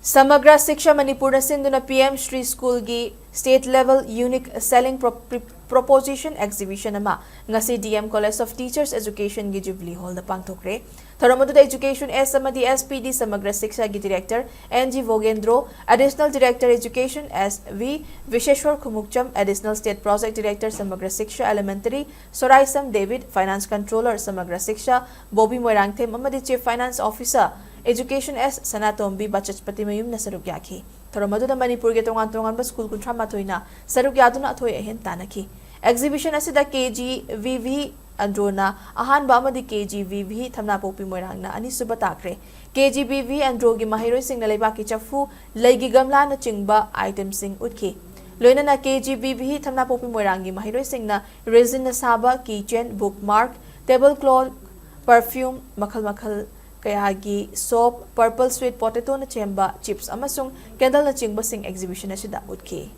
Samagra Shiksha Manipur Sinduna PM Shri School gi State Level Unique Selling Proposition Exhibition ama ngasi DM College of Teachers Education gi Jubilee Hall da pangthokre. Tharamadu Education S amadi SPD Samagra Shiksha gi Director NG Vogendro, Additional Director Education SV Visheshwar Khumukcham, Additional State Project Director Samagra Shiksha Elementary Soraisam David, Finance Controller Samagra Shiksha Bobby Moirang amadi Chief Finance Officer Education S Sanatombi Bachachpati Mayum na saruk yaki. Tharamadu da Manipur ge tongan ba school kuntra mathoina saruk yaduna athoi ahen tanaki. Exhibition asida Kgbv Androna ahan ba amadi Kgbv Thamnapokpi Moirang na Anisuba Tarakkhre. Kgbv Andro gi mahiroi sing na leibaki chafu leigi gamla na chingba item sing utki. Loina na Kgbv Thamnapokpi Moirang gi mahiroi sing na resin na saba keychain bookmark tablecloth perfume makhal kayagi soap, purple sweet potato na chemba, chips amasung candle na chingba sing exhibition na sida utki.